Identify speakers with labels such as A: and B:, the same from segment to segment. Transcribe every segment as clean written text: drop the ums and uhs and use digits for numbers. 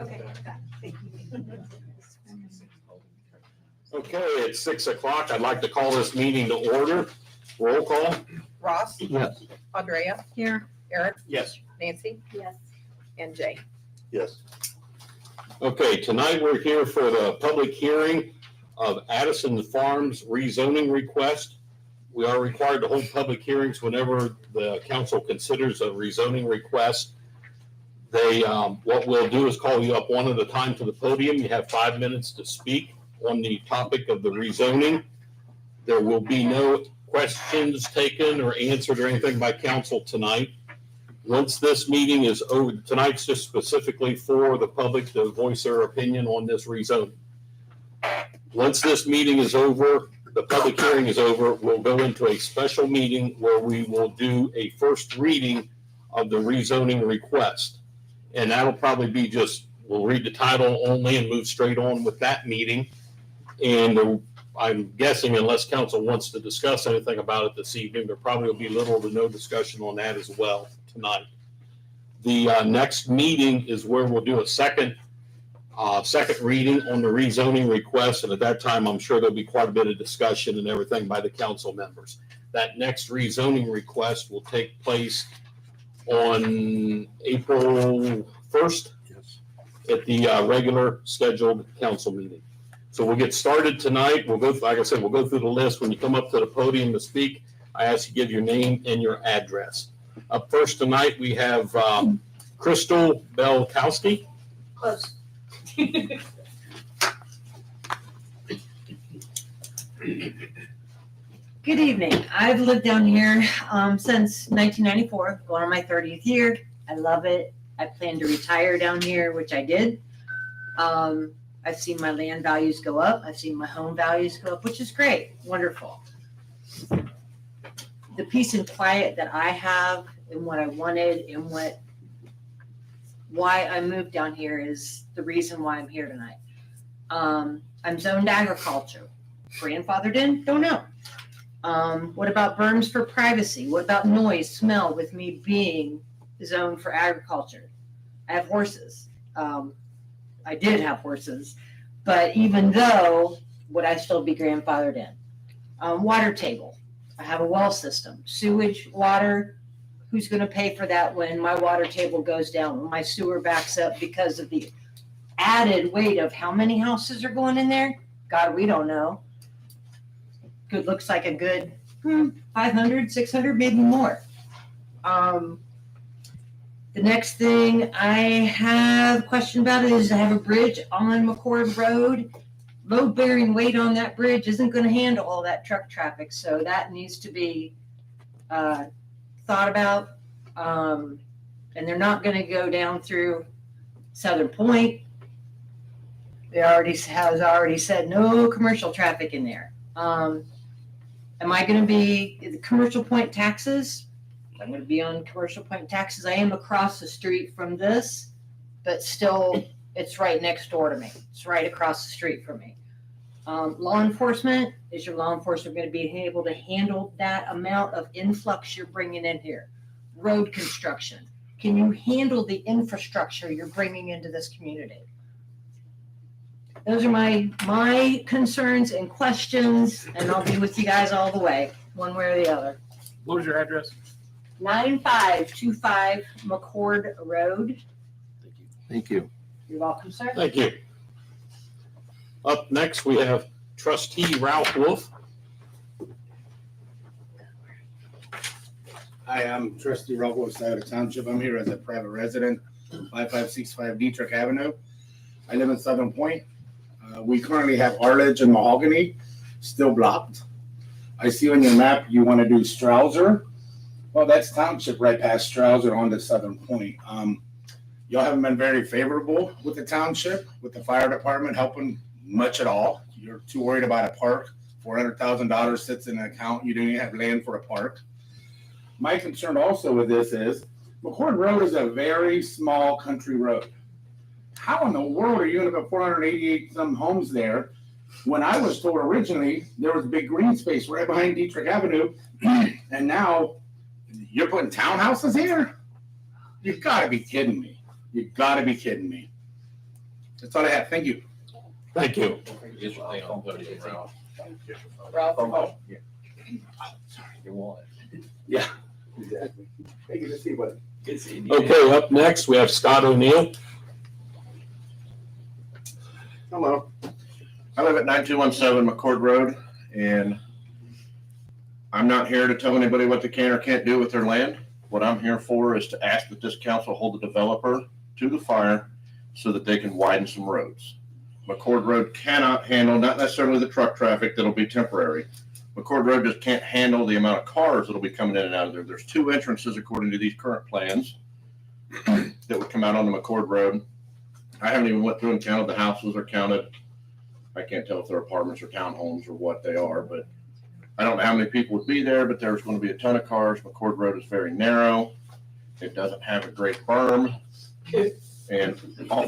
A: Okay.
B: Okay, it's 6 o'clock. I'd like to call this meeting to order. Roll call.
C: Ross,
B: Yes.
C: Andrea,
A: Here.
C: Eric,
B: Yes.
C: Nancy,
A: Yes.
C: and Jay.
B: Yes. Okay, tonight we're here for the public hearing of Addison Farms rezoning request. We are required to hold public hearings whenever the council considers a rezoning request. What we'll do is call you up one at a time to the podium. You have 5 minutes to speak on the topic of the rezoning. There will be no questions taken or answered or anything by council tonight. Once this meeting is over, tonight's just specifically for the public to voice their opinion on this rezoning. Once this meeting is over, the public hearing is over, we'll go into a special meeting where we will do a first reading of the rezoning request. And that'll probably be just, we'll read the title only and move straight on with that meeting. And I'm guessing unless council wants to discuss anything about it this evening, there probably will be little to no discussion on that as well tonight. The next meeting is where we'll do a second reading on the rezoning request. And at that time, I'm sure there'll be quite a bit of discussion and everything by the council members. That next rezoning request will take place on April 1st at the regular scheduled council meeting. So we'll get started tonight. We'll go, like I said, we'll go through the list. When you come up to the podium to speak, I ask you to give your name and your address. Up first tonight, we have Crystal Belkowski.
A: Close. Good evening. I've lived down here since 1994, going on my 30th year. I love it. I plan to retire down here, which I did. I've seen my land values go up. I've seen my home values go up, which is great. Wonderful. The peace and quiet that I have and what I wanted and why I moved down here is the reason why I'm here tonight. I'm zoned agriculture. Grandfathered in? Don't know. What about berms for privacy? What about noise, smell with me being zoned for agriculture? I have horses. I did have horses, but even though, would I still be grandfathered in? Water table. I have a well system. Sewage, water, who's going to pay for that when my water table goes down, when my sewer backs up because of the added weight of how many houses are going in there? God, we don't know. Good, looks like a good 500, 600, maybe more. The next thing I have a question about is I have a bridge on McCord Road. Load bearing weight on that bridge isn't going to handle all that truck traffic, so that needs to be thought about. And they're not going to go down through Southern Point. They has already said no commercial traffic in there. Am I going to be the commercial point taxes? I'm going to be on commercial point taxes. I am across the street from this, but still it's right next door to me. It's right across the street from me. Law enforcement, is your law enforcement going to be able to handle that amount of influx you're bringing in here? Road construction. Can you handle the infrastructure you're bringing into this community? Those are my concerns and questions, and I'll be with you guys all the way, one way or the other.
D: What was your address?
A: 9525 McCord Road.
D: Thank you.
A: You're welcome, sir.
B: Thank you. Up next, we have trustee Ralph Wolf.
E: Hi, I'm trustee Ralph Wolf, Scioto Township. I'm here as a private resident, 5565 Dietrich Avenue. I live in Southern Point. We currently have Arledge and Mahogany still blocked. I see on your map you want to do Strouser. Well, that's township right past Strouser on to Southern Point. Y'all haven't been very favorable with the township, with the fire department helping much at all. You're too worried about a park. $400,000 sits in an account. You don't even have land for a park. My concern also with this is McCord Road is a very small country road. How in the world are you going to put 488 some homes there when I was told originally there was a big green space right behind Dietrich Avenue, and now you're putting townhouses here? You've got to be kidding me. You've got to be kidding me. That's all I have. Thank you.
B: Thank you.
C: Ralph, oh,
D: Your wallet.
E: Exactly. Thank you. See what.
B: Okay, up next, we have Scott O'Neill.
F: Hello. I live at 9217 McCord Road, and I'm not here to tell anybody what they can or can't do with their land. What I'm here for is to ask that this council hold the developer to the fire so that they can widen some roads. McCord Road cannot handle, not necessarily the truck traffic that'll be temporary. McCord Road just can't handle the amount of cars that'll be coming in and out of there. There's 2 entrances according to these current plans that would come out on the McCord Road. I haven't even went through and counted the houses or counted. I can't tell if they're apartments or townhomes or what they are, but I don't know how many people would be there, but there's going to be a ton of cars. McCord Road is very narrow. It doesn't have a great berm. And all,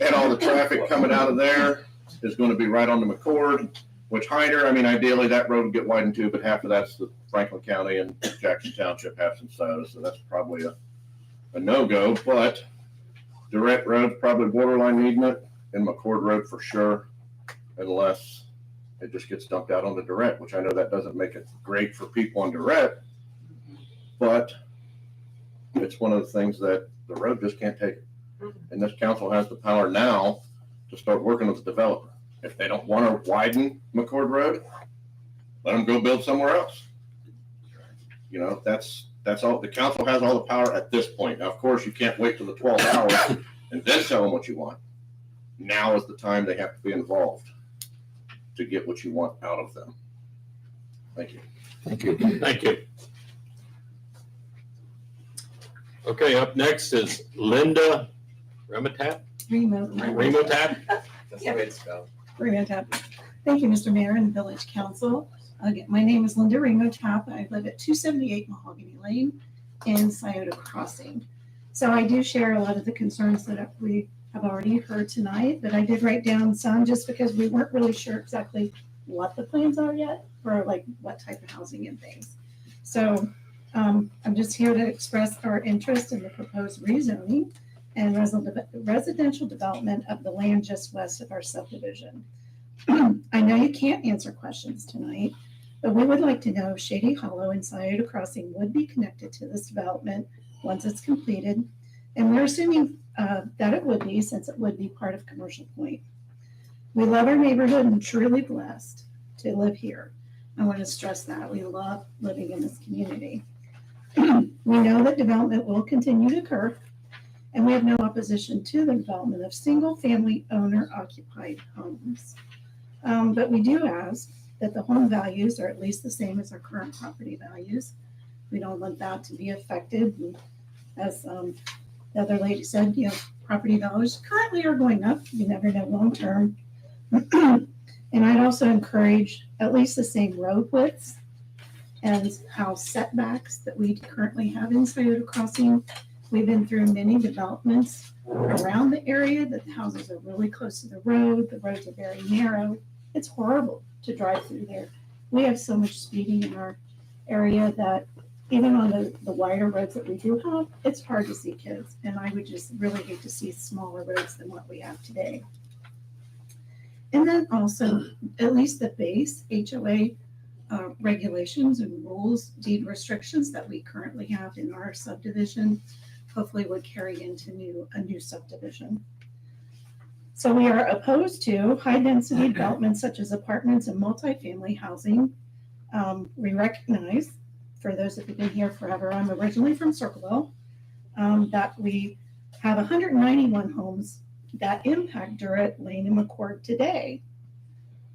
F: and all the traffic coming out of there is going to be right on the McCord, which Hyder, I mean, ideally that road would get widened too, but half of that's the Franklin County and Jackson Township have some soda, so that's probably a no-go, but Durrett Road's probably borderline needing it, and McCord Road for sure, unless it just gets dumped out onto Durrett, which I know that doesn't make it great for people on Durrett, but it's one of the things that the road just can't take it. And this council has the power now to start working with the developer. If they don't want to widen McCord Road, let them go build somewhere else. You know, that's all. The council has all the power at this point. Now, of course, you can't wait till the 12 hours and then tell them what you want. Now is the time they have to be involved to get what you want out of them. Thank you.
D: Thank you.
B: Thank you. Okay, up next is Linda Remotab. Remotab?
C: that's the way it's spelled.
G: Thank you, Mr. Mayor and Village Council. Again, my name is Linda Ringotap. I live at 278 Mahogany Lane in Scioto Crossing. So I do share a lot of the concerns that we have already heard tonight, but I did write down some just because we weren't really sure exactly what the plans are yet for like what type of housing and things. So I'm just here to express our interest in the proposed rezoning and residential development of the land just west of our subdivision. I know you can't answer questions tonight, but we would like to know if Shady Hollow and Scioto Crossing would be connected to this development once it's completed. And we're assuming that it would be, since it would be part of Commercial Point. We love our neighborhood and truly blessed to live here. I want to stress that. We love living in this community. We know that development will continue to occur, and we have no opposition to the development of single-family owner-occupied homes. But we do ask that the home values are at least the same as our current property values. We don't want that to be affected. And as the other lady said, you know, property values currently are going up. You never know long-term. And I'd also encourage at least the same road widths and house setbacks that we currently have in Scioto Crossing. We've been through many developments around the area that the houses are really close to the roads are very narrow. It's horrible to drive through there. We have so much speeding in our area that even on the wider roads that we do have, it's hard to see kids. And I would just really hate to see smaller roads than what we have today. And then also, at least the base HOA regulations and rules, deed restrictions that we currently have in our subdivision, hopefully would carry into a new subdivision. So we are opposed to high-density development such as apartments and multifamily housing. We recognize, for those of you who've been here forever, I'm originally from Circleville, that we have 191 homes that impact Durrett, Lane, and McCord today.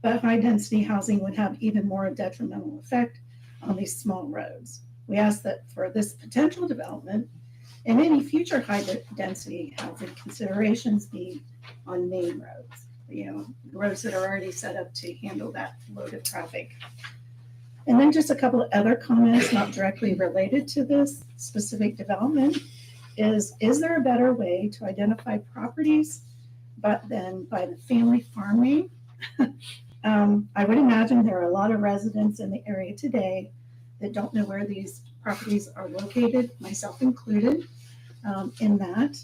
G: But high-density housing would have even more detrimental effect on these small roads. We ask that for this potential development and any future high-density housing considerations be on main roads, you know, roads that are already set up to handle that load of traffic. And then just a couple of other comments not directly related to this specific development is there a better way to identify properties but then by the family farm name? I would imagine there are a lot of residents in the area today that don't know where these properties are located, myself included, in that.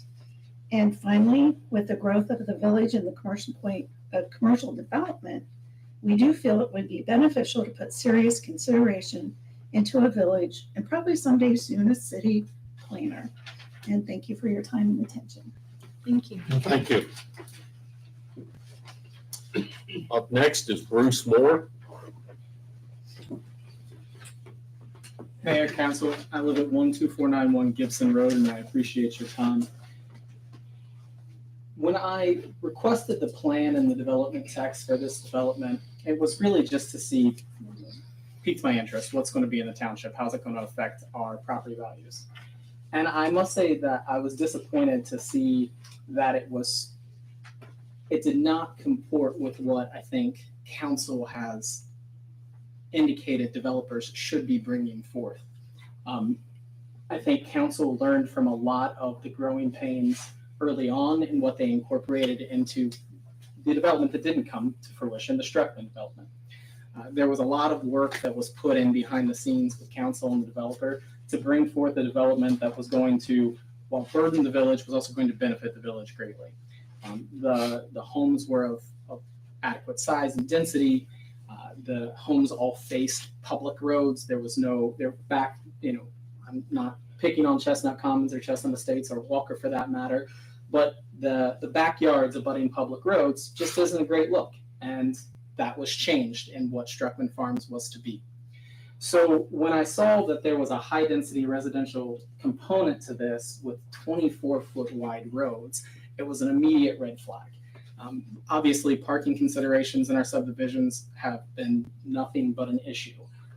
G: And finally, with the growth of the village and the commercial development, we do feel it would be beneficial to put serious consideration into a village and probably someday soon a city planner. And thank you for your time and attention.
H: Thank you.
B: Thank you. Up next is Bruce Moore.
I: Mayor, Council, I live at 12491 Gibson Road, and I appreciate your time. When I requested the plan and the development text for this development, it was really just to see, piqued my interest, what's going to be in the township, how's it going to affect our property values. And I must say that I was disappointed to see that it did not comport with what I think council has indicated developers should be bringing forth. I think council learned from a lot of the growing pains early on in what they incorporated into the development that didn't come to fruition, the Streckman development. There was a lot of work that was put in behind the scenes with council and the developer to bring forth a development that was going to, while burden the village, was also going to benefit the village greatly. The homes were of adequate size and density. The homes all faced public roads. They're back, I'm not picking on Chestnut Commons or Chestnut Estates or Walker for that matter, but the backyards abutting public roads just isn't a great look. And that was changed in what Streckman Farms was to be. So when I saw that there was a high density residential component to this with 24-foot wide roads, it was an immediate red flag. Obviously, parking considerations in our subdivisions have been nothing but an issue.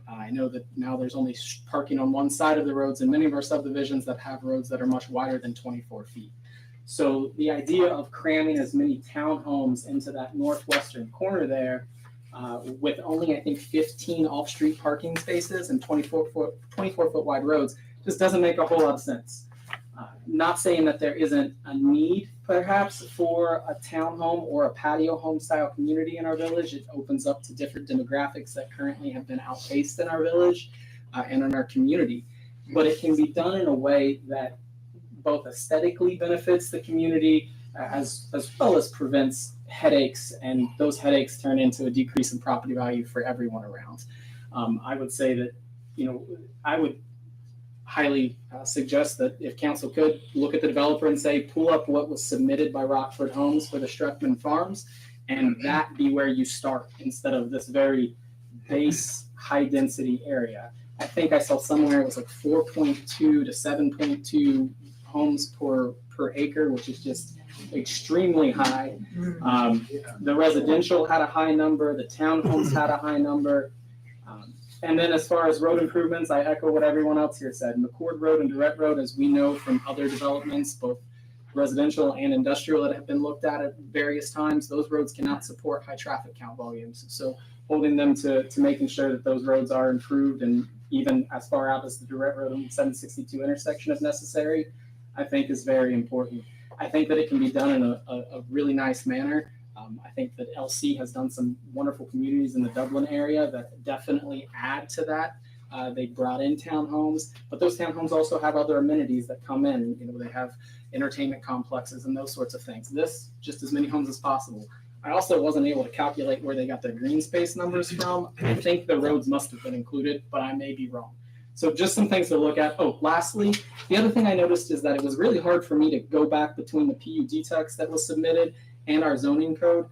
I: I know that now there's only parking on one side of the roads in many of our subdivisions that have roads that are much wider than 24 feet. So the idea of cramming as many townhomes into that northwestern corner there with only, I think, 15 off-street parking spaces and 24-foot wide roads just doesn't make a whole lot of sense. Not saying that there isn't a need, perhaps, for a townhome or a patio home style community in our village. It opens up to different demographics that currently have been outpaced in our village and in our community. But it can be done in a way that both aesthetically benefits the community as well as prevents headaches, and those headaches turn into a decrease in property value for everyone around. I would say that, I would highly suggest that if council could look at the developer and say, pull up what was submitted by Rockford Homes for the Streckman Farms, and that be where you start instead of this very base high density area. I think I saw somewhere it was like 4.2 to 7.2 homes per acre, which is just extremely high. The residential had a high number, the townhomes had a high number. And then as far as road improvements, I echo what everyone else here said. McCord Road and Durrett Road, as we know from other developments, both residential and industrial that have been looked at various times, those roads cannot support high traffic count volumes. So holding them to making sure that those roads are improved, and even as far out as the Durrett Road and 762 intersection if necessary, I think is very important. I think that it can be done in a really nice manner. I think that LC has done some wonderful communities in the Dublin area that definitely add to that. They brought in townhomes, but those townhomes also have other amenities that come in. They have entertainment complexes and those sorts of things. This, just as many homes as possible. I also wasn't able to calculate where they got their green space numbers from. I think the roads must have been included, but I may be wrong. So just some things to look at. Oh, lastly, the other thing I noticed is that it was really hard for me to go back between the PUD text that was submitted and our zoning code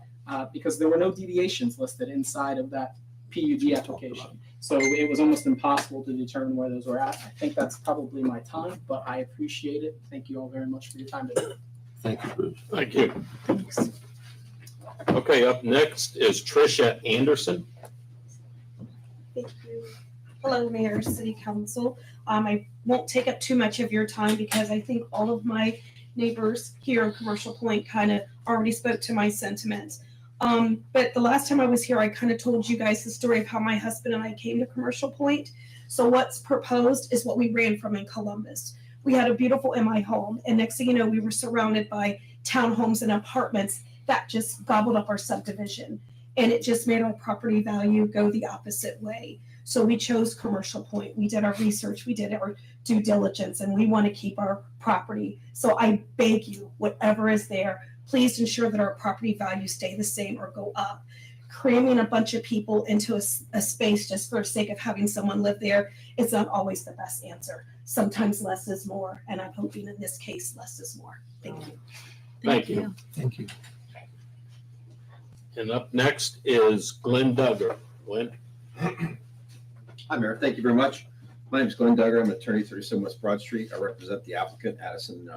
I: because there were no deviations listed inside of that PUD application. So it was almost impossible to determine where those were at. I think that's probably my time, but I appreciate it. Thank you all very much for your time today.
D: Thank you, Bruce.
B: Thank you. Okay, up next is Tricia Anderson.
J: Thank you. Hello, Mayor, City Council. I won't take up too much of your time because I think all of my neighbors here in Commercial Point kind of already spoke to my sentiments. But the last time I was here, I kind of told you guys the story of how my husband and I came to Commercial Point. So what's proposed is what we ran from in Columbus. We had a beautiful MI home, and next thing you know, we were surrounded by townhomes and apartments that just gobbled up our subdivision. And it just made our property value go the opposite way. So we chose Commercial Point. We did our research, we did our due diligence, and we want to keep our property. So I beg you, whatever is there, please ensure that our property values stay the same or go up. Cramming a bunch of people into a space just for the sake of having someone live there is not always the best answer. Sometimes less is more, and I'm hoping in this case, less is more. Thank you.
B: Thank you.
D: Thank you.
B: And up next is Glenn Duggar. Glenn?
H: Hi, Mayor. Thank you very much. My name is Glenn Duggar. I'm an attorney, 37 West Broad Street. I represent the applicant, Addison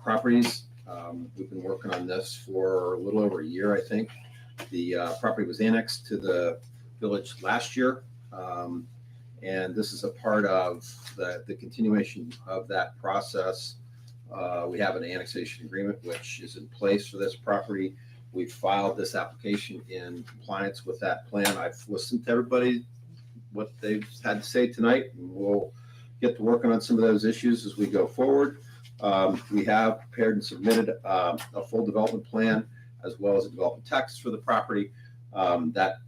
H: Properties. We've been working on this for a little over a year, I think. The property was annexed to the village last year. And this is a part of the continuation of that process. We have an annexation agreement which is in place for this property. We filed this application in compliance with that plan. I've listened to everybody, what they've had to say tonight, and we'll get to working on some of those issues as we go forward. We have prepared and submitted a full development plan as well as a development text for the property.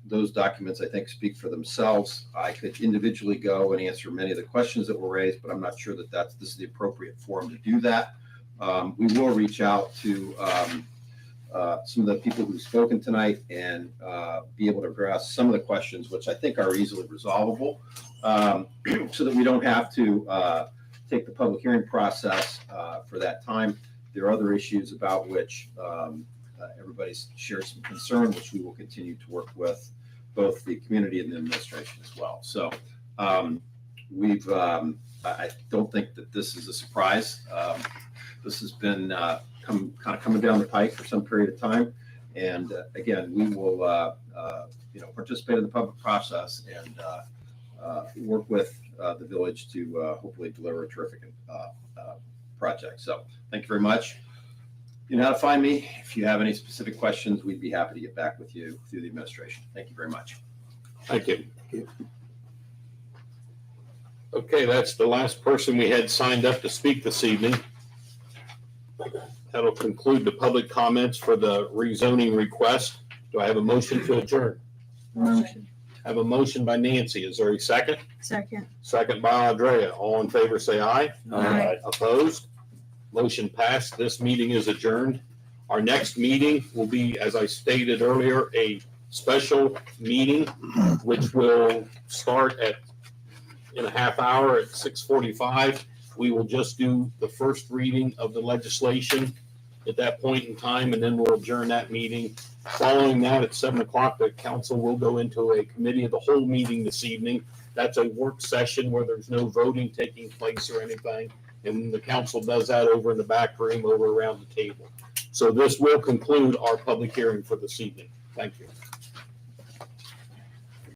H: Those documents, I think, speak for themselves. I could individually go and answer many of the questions that were raised, but I'm not sure that this is the appropriate forum to do that. We will reach out to some of the people who've spoken tonight and be able to address some of the questions, which I think are easily resolvable, so that we don't have to take the public hearing process for that time. There are other issues about which everybody's shared some concern, which we will continue to work with both the community and the administration as well. So I don't think that this is a surprise. This has been coming down the pike for some period of time. And again, we will participate in the public process and work with the village to hopefully deliver a terrific project. So thank you very much. You know how to find me. If you have any specific questions, we'd be happy to get back with you through the administration. Thank you very much.
B: Thank you. Okay, that's the last person we had signed up to speak this evening. That'll conclude the public comments for the rezoning request. Do I have a motion to adjourn?
A: Motion.
B: I have a motion by Nancy. Is there a second?
A: Second.
B: Second by Andrea. All in favor, say aye.
A: Aye.
B: Opposed? Motion passed. This meeting is adjourned. Our next meeting will be, as I stated earlier, a special meeting, which will start in a half hour at 6:45. We will just do the first reading of the legislation at that point in time, and then we'll adjourn that meeting. Following that, at 7 o'clock, the council will go into a committee of the whole meeting this evening. That's a work session where there's no voting taking place or anything. And the council does that over in the back room, over around the table. So this will conclude our public hearing for this evening. Thank you.